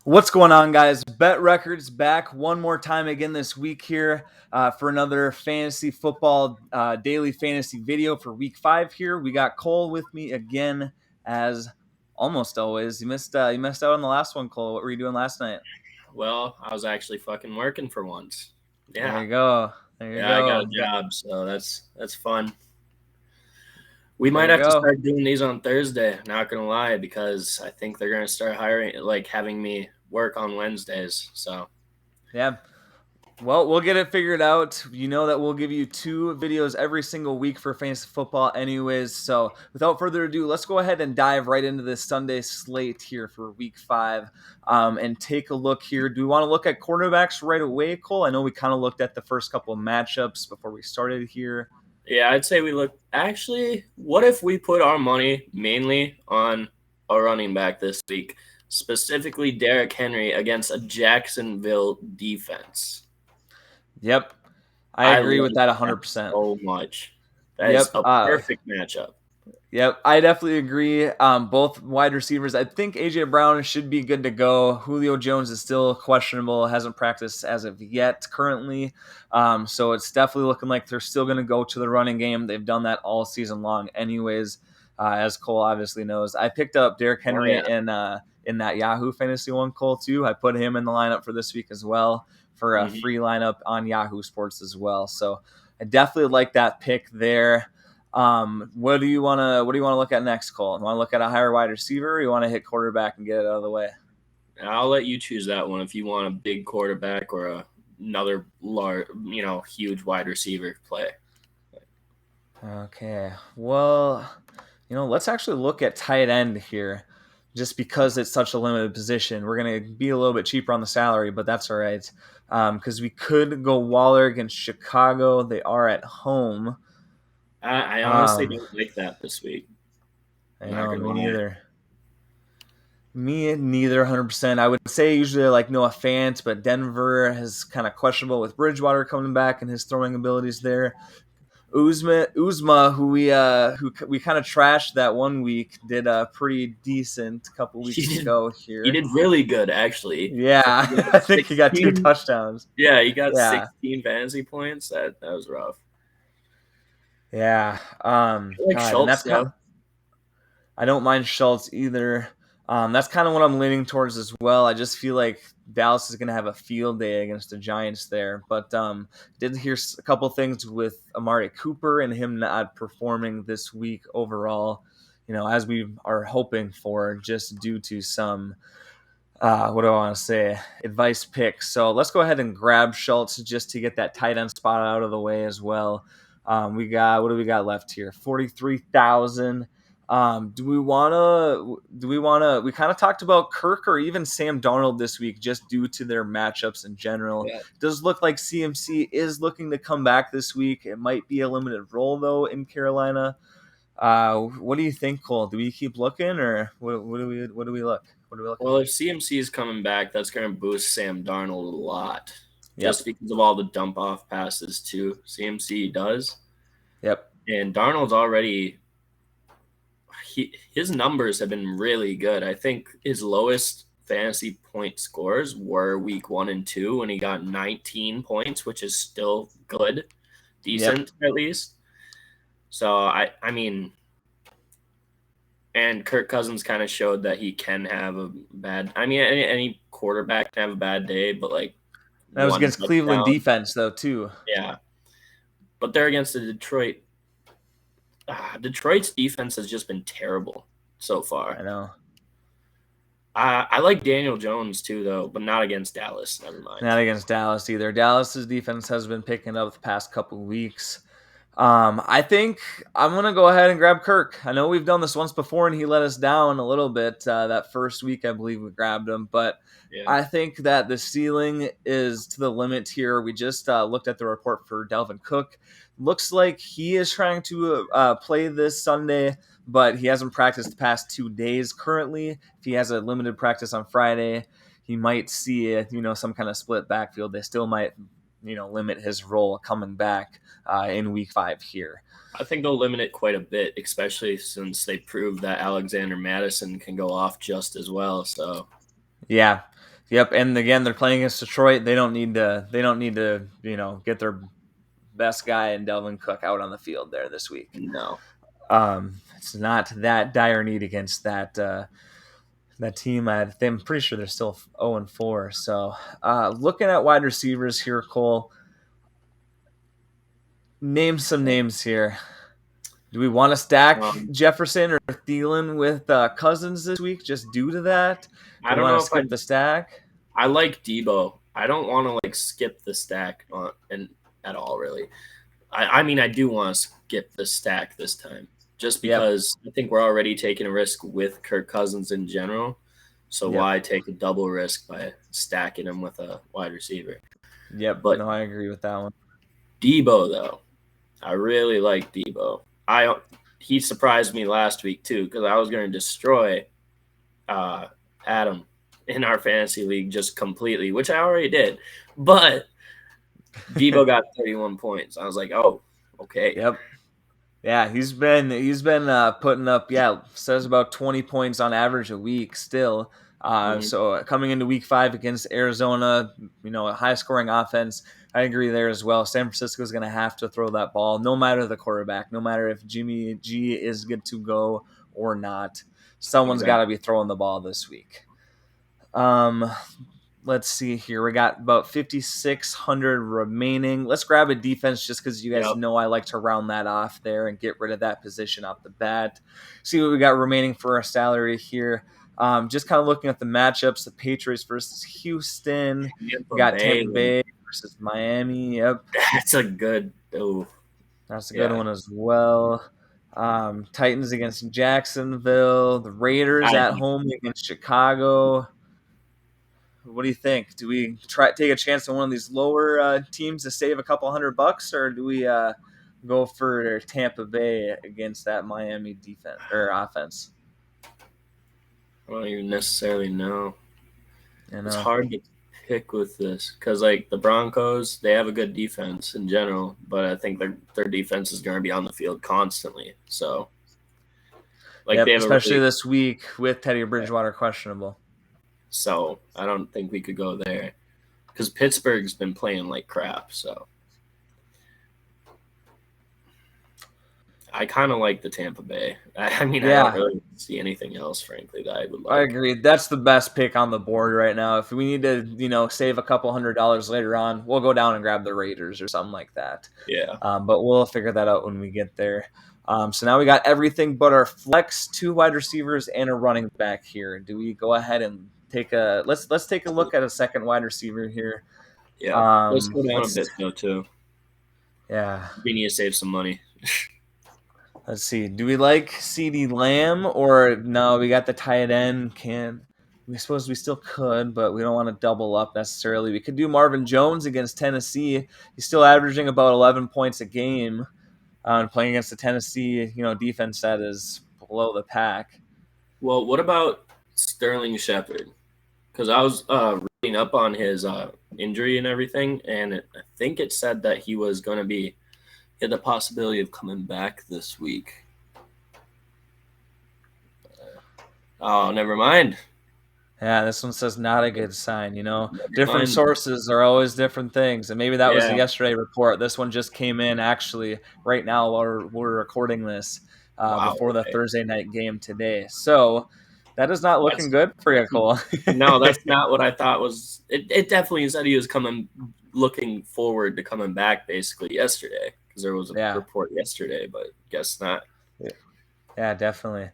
What's going on, guys? Bet Records back one more time again this week here for another fantasy football daily fantasy video for week 5 here. We got Cole with me again, as almost always. You missed out on the last one, Cole. What were you doing last night? Well, I was actually fucking working for once. There Yeah. you go. There you Yeah, I got go. a job, so that's fun. We There might you have to go. start doing these on Thursday, not gonna lie, because I think they're gonna start having me work on Wednesdays. So Yeah. Well, we'll get it figured out. You know that we'll give you 2 videos every single week for fantasy football anyways. So without further ado, let's go ahead and dive right into this Sunday slate here for week 5 and take a look here. Do we want to look at quarterbacks right away, Cole? I know we kind of looked at the first couple of matchups before we started here. yeah, I'd say we look actually, what if we put our money mainly on a running back this week, specifically Derrick Henry against a Jacksonville defense? Yep, I I agree with like that that 100%. so much. That is Yep. a perfect matchup. Yep, I definitely agree. Both wide receivers. I think AJ Brown should be good to go. Julio Jones is still questionable, hasn't practiced as of yet currently. So it's definitely looking like they're still going to go to the running game. They've done that all season long, anyways. As Cole obviously knows, I picked up Derrick Oh Henry yeah. in that Yahoo Fantasy one, Cole, too. I put him in the lineup for this week as well for a Mhm. free lineup on Yahoo Sports as well. So I definitely like that pick there. What do you want to look at next, Cole? You want to look at a higher wide receiver, or you want to hit quarterback and get it out of the way? I'll let you choose that one if you want a big quarterback or another large, huge wide receiver play. Okay. Well, let's actually look at tight end here. Just because it's such a limited position, we're going to be a little bit cheaper on the salary, but that's all right. Because we could go Waller against Chicago. They are at home. I honestly Um, don't like that this week. I I'm not know, gonna me lie. neither. Me neither, 100%. I would say usually I like Noah Fant, but Denver is kind of questionable with Bridgewater coming back and his throwing abilities there. Uzma, who we kind of trashed that one week, did a pretty decent couple He weeks did ago he here. did really good actually. Yeah, I think he got I think he got 2 16. touchdowns. Yeah, he got Yeah, 16 fantasy points. That was rough. yeah. I like God, and Schultz that's kind. though. I don't mind Schultz either. That's kind of what I'm leaning towards as well. I just feel like Dallas is going to have a field day against the Giants there. But did hear a couple things with Amari Cooper and him not performing this week overall, as we are hoping for, just due to some, what do I want to say, advice picks. So let's go ahead and grab Schultz just to get that tight end spot out of the way as well. What do we got left here? 43,000. We kind of talked about Kirk or even Sam Darnold this week just due to their matchups in general. Yeah. It does look like CMC is looking to come back this week. It might be a limited role though in Carolina. What do you think, Cole? Do we keep looking, or what do we look? What are we looking Well, at? if CMC is coming back, that's going to boost Sam Darnold a lot, just Yep. because of all the dump off passes too. CMC does, Yep. and Darnold's already his numbers have been really good. I think his lowest fantasy point scores were week 1 and 2 when he got 19 points, which is still good, Yep. decent at least. So I mean, and Kirk Cousins kind of showed that he can have a bad. I mean, any quarterback can have a bad day, but like That was one against Cleveland touchdown, defense though too. yeah. But they're against the Detroit. Detroit's defense has just been terrible so far. I know. I like Daniel Jones too, though, but not against Dallas. Never mind. Not against Dallas either. Dallas's defense has been picking up the past couple of weeks. I think I'm gonna go ahead and grab Kirk. I know we've done this once before, and he let us down a little bit that first week. I believe we grabbed him, but Yeah. I think that the ceiling is to the limit here. We just looked at the report for Delvin Cook. Looks like he is trying to play this Sunday, but he hasn't practiced the past 2 days currently. If he has a limited practice on Friday, he might see some kind of split backfield. They still might limit his role coming back in week 5 here. I think they'll limit it quite a bit, especially since they proved that Alexander Madison can go off just as well. So Yeah, Yep, and again, they're playing against Detroit. They don't need to. Get their best guy and Delvin Cook out on the field there this week. No. It's not that dire need against that team. I'm pretty sure they're still 0-4. So, looking at wide receivers here, Cole, name some names here. Do we want to stack Jefferson or Thielen with Cousins this week just due to that? I don't know if skip the stack. I like Debo. I don't want to skip the stack at all, really. I mean, I do want to skip the stack this time, just because I think we're already taking a risk with Kirk Cousins in general. So why take a double risk by stacking him with a wide receiver? Yep, but no, I agree with that one. Debo, though, I really like Debo. He surprised me last week too, because I was going to destroy Adam in our fantasy league just completely, which I already did. But Debo got 31 points. I was like, oh, okay. Yep. Yeah, he's been putting up says about 20 points on average a week still. So coming into week 5 against Arizona, a high scoring offense, I agree there as well. San Francisco is going to have to throw that ball, no matter the quarterback, no matter if Jimmy G is good to go or not. Someone's got to be throwing the ball this week. Let's see here. We got about 5,600 remaining. Let's grab a defense just because you guys know I like to round that off there and get rid of that position off the bat. See what we got remaining for our salary here. Just kind of looking at the matchups, the Patriots versus Houston. We got Tampa Bay versus Miami. Yep. That's a good one as well. Titans against Jacksonville. The Raiders at home against Chicago. What do you think? Do we take a chance on one of these lower teams to save a couple $100, or do we go for Tampa Bay against that Miami defense or offense? I don't even necessarily know. It's hard to pick with this because, the Broncos, they have a good defense in general, but I think their defense is going to be on the field constantly. So, they have especially this week with Teddy Bridgewater questionable. So I don't think we could go there because Pittsburgh's been playing like crap. So I kind of like the Tampa Bay. I mean, I don't really see anything else, frankly, that I would like. I agree. That's the best pick on the board right now. If we need to, save a couple $100 later on, we'll go down and grab the Raiders or something like that. Yeah. But we'll figure that out when we get there. So now we got everything but our flex, 2 wide receivers, and a running back here. Do we go ahead and let's take a look at a second wide receiver here? Yeah, let's go down a bit though too. Yeah, we need to save some money. Let's see. Do we like CeeDee Lamb or no? We got the tight end. We suppose we still could, but we don't want to double up necessarily. We could do Marvin Jones against Tennessee. He's still averaging about 11 points a game, playing against the Tennessee defense that is below the pack. Well, what about Sterling Shepard? Because I was reading up on his injury and everything, and I think it said that he was going to be had the possibility of coming back this week. Oh, never mind. Yeah, this one says not a good sign. Different sources are always different things, and maybe that was the yesterday report. This one just came in actually right now while we're recording this before the Thursday night game today. So that is not looking good for you, Cole. No, that's not what I thought was. It definitely said he was looking forward to coming back basically yesterday because there was a report yesterday, but guess not. Yeah, definitely.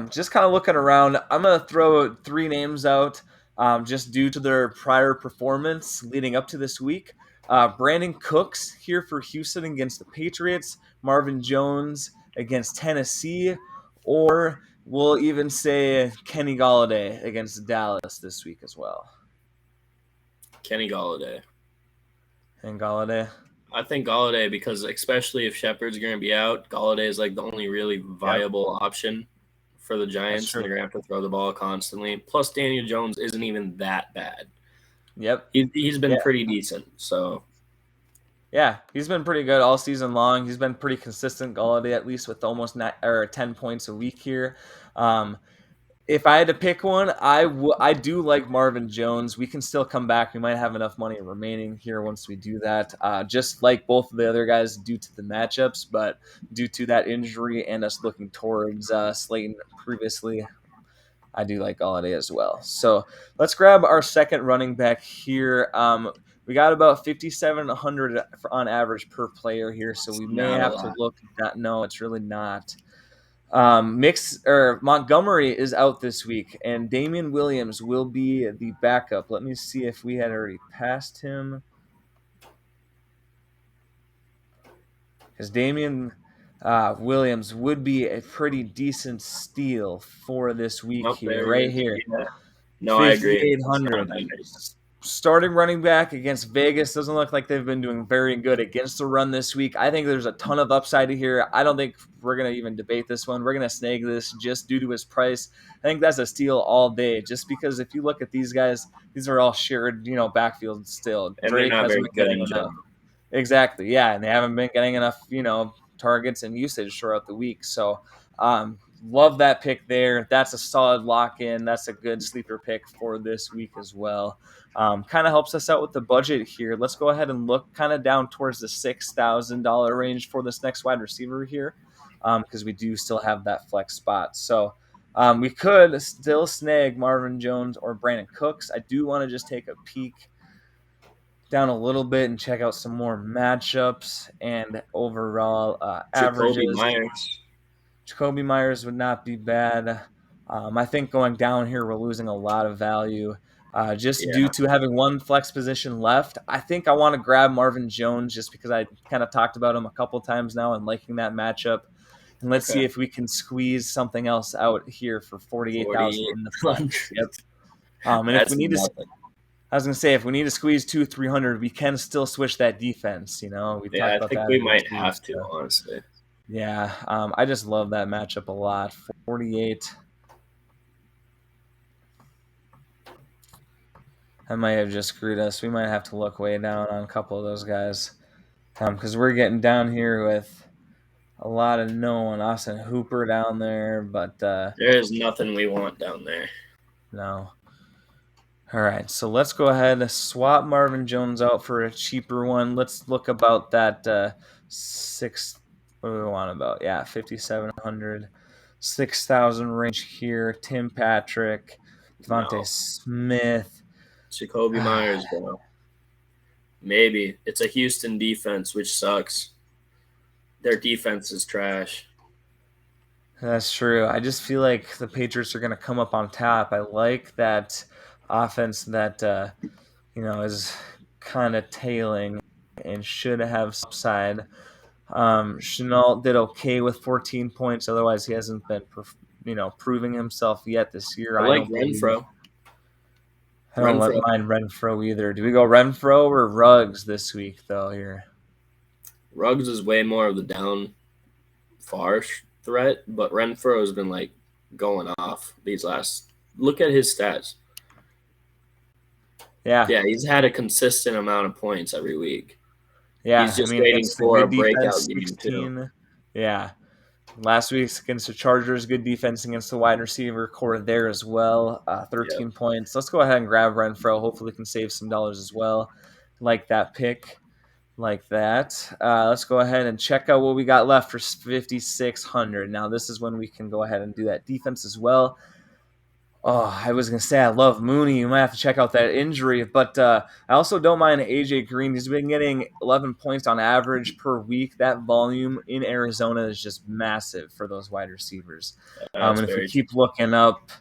Just kind of looking around, I'm going to throw 3 names out just due to their prior performance leading up to this week. Brandon Cooks here for Houston against the Patriots, Marvin Jones against Tennessee, or we'll even say Kenny Golladay against Dallas this week as well. Kenny Golladay. And Golladay? I think Golladay because especially if Shepard's going to be out, Golladay is the only really viable option for the Giants. They're going to have to throw the ball constantly. Plus, Daniel Jones isn't even that bad. Yep. He's been pretty decent. So, yeah, he's been pretty good all season long. He's been pretty consistent, Golladay, at least with almost 10 points a week here. If I had to pick one, I do like Marvin Jones. We can still come back. We might have enough money remaining here once we do that. Just like both of the other guys due to the matchups, but due to that injury and us looking towards Slayton previously, I do like Galladay as well. So let's grab our second running back here. We got about 5,700 on average per player here, so we may Not a have to lot. look at that. No, it's really not. Montgomery is out this week, and Damien Williams will be the backup. Let me see if we had already passed him, because Damien Williams would be a pretty decent steal for this week Up here, there he right is. here. Yeah. No, I agree. It's not 5,800. that nice. Starting running back against Vegas doesn't look like they've been doing very good against the run this week. I think there's a ton of upside here. I don't think we're going to even debate this one. We're going to snag this just due to his price. I think that's a steal all day, just because if you look at these guys, these are all shared, backfield still. And they're Drake not hasn't very been good getting in enough. general. Exactly, yeah, and they haven't been getting enough, targets and usage throughout the week. So, love that pick there. That's a solid lock in. That's a good sleeper pick for this week as well. Kind of helps us out with the budget here. Let's go ahead and look kind of down towards the $6,000 range for this next wide receiver here, because we do still have that flex spot. So. We could still snag Marvin Jones or Brandon Cooks. I do want to just take a peek down a little bit and check out some more matchups and overall Jacoby averages. Myers. Jacoby Myers would not be bad. I think going down here, we're losing a lot of value just due Yeah. to having one flex position left. I think I want to grab Marvin Jones just because I kind of talked about him a couple times now and liking that matchup. And let's see Okay. if we can squeeze something else out here for 48,000 in the flex. 4,800. Yep. And if That's we need to nothing. I was gonna say if we need to squeeze 200-300, we can still switch that defense. We talked Yeah, I about think that we in might the have to, so, honestly. yeah, I just love that matchup a lot. 48. I might have just screwed us. We might have to look way down on a couple of those guys, because we're getting down here with a lot of no one. Austin Hooper down there, but There is nothing we want down there. no. All right, so let's go ahead and swap Marvin Jones out for a cheaper one. Let's look about that six. What do we want about? Yeah, 5,700, 6,000 range here. Tim Patrick, Devontae No. Smith. Jacoby Myers, bro. Maybe. It's a Houston defense, which sucks. Their defense is trash. That's true. I just feel like the Patriots are going to come up on top. I like that offense that is kind of tailing and should have upside. Chenault did okay with 14 points. Otherwise, he hasn't been, proving himself yet this year. I I like don't believe. Renfro. I don't mind Renfro either. Do we go Renfro or Ruggs this week, though? Here, Ruggs is way more of the down far threat, but Renfro has been going off these last. Look at his stats. yeah, He's had a consistent amount of points every week. yeah. He's just I mean, waiting against the for a good breakout defense, game, 16. too. Yeah. Last week's against the Chargers, good defense against the wide receiver core there as well. 13 points. Let's go ahead and grab Renfro. Hopefully, we can save some dollars as well. Like that pick, like that. Let's go ahead and check out what we got left for 5,600. Now, this is when we can go ahead and do that defense as well. Oh, I was going to say I love Mooney. You might have to check out that injury, but I also don't mind A.J. Green. He's been getting 11 points on average per week. That volume in Arizona is just massive for those wide receivers. And if we keep looking up,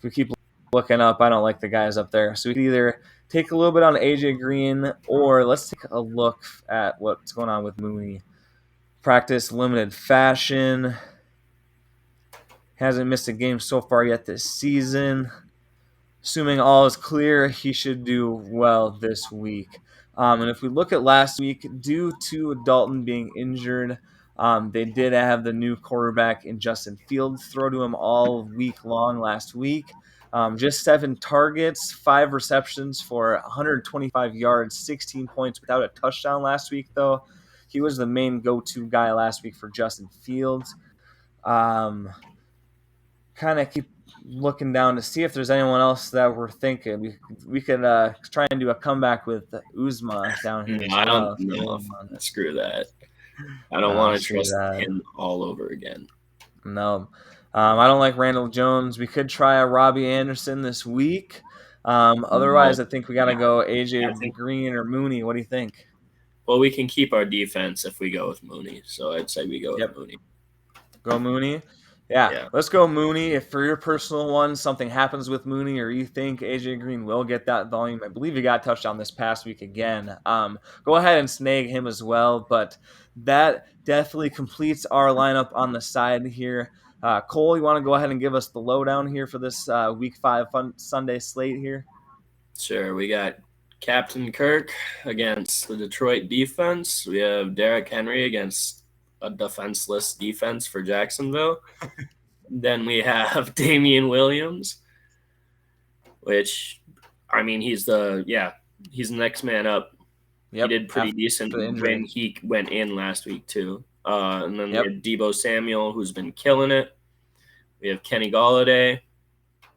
I don't like the guys up there. So we can either take a little bit on A.J. Green, or let's take a look at what's going on with Mooney. Practice limited fashion. Hasn't missed a game so far yet this season. Assuming all is clear, he should do well this week. And if we look at last week, due to Dalton being injured, they did have the new quarterback in Justin Fields throw to him all week long last week. Just 7 targets, 5 receptions for 125 yards, 16 points without a touchdown last week, though. He was the main go-to guy last week for Justin Fields. Kind of keep looking down to see if there's anyone else that we're thinking. We could try and do a comeback with Uzma down here No, as I don't well. know. Screw that. I don't want to trust him all over again. No. I don't like Randall Jones. We could try a Robbie Anderson this week. Otherwise, I think we got to go AJ Green or Mooney. What do you think? Well, we can keep our defense if we go with Mooney. So I'd say we go with Mooney. Go Mooney? Yeah, let's go Mooney. If for your personal one, something happens with Mooney or you think AJ Green will get that volume, I believe he got a touchdown this past week again. Go ahead and snag him as well. But that definitely completes our lineup on the side here. Cole, you want to go ahead and give us the lowdown here for this Week 5 Sunday slate here? Sure. We got Captain Kirk against the Detroit defense. We have Derrick Henry against a defenseless defense for Jacksonville. Then we have Damien Williams, which, I mean, he's the next man up. Yep. He did pretty decent when he went in last week too. And then we have Deebo Samuel, who's been killing it. We have Kenny Golladay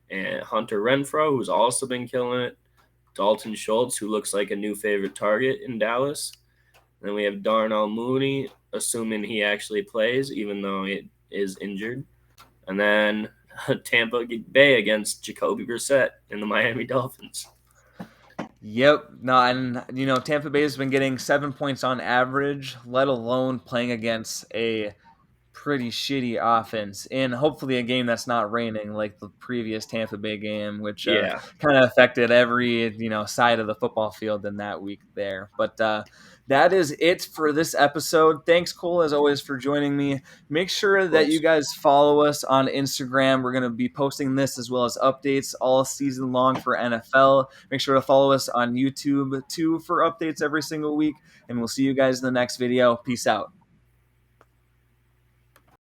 and Hunter Renfrow, who's also been killing it. Dalton Schultz, who looks like a new favorite target in Dallas. Then we have Darnell Mooney, assuming he actually plays, even though he is injured. And then Tampa Bay against Jacoby Brissett and the Miami Dolphins. Yep. No, and, Tampa Bay has been getting 7 points on average, let alone playing against a pretty shitty offense and hopefully a game that's not raining like the previous Tampa Bay game, which kind of affected every side of the football field in that week there. But that is it for this episode. Thanks, Cole, as always, for joining me. Make sure that you guys follow us on Instagram. We're going to be posting this as well as updates all season long for NFL. Make sure to follow us on YouTube too for updates every single week, and we'll see you guys in the next video. Peace out.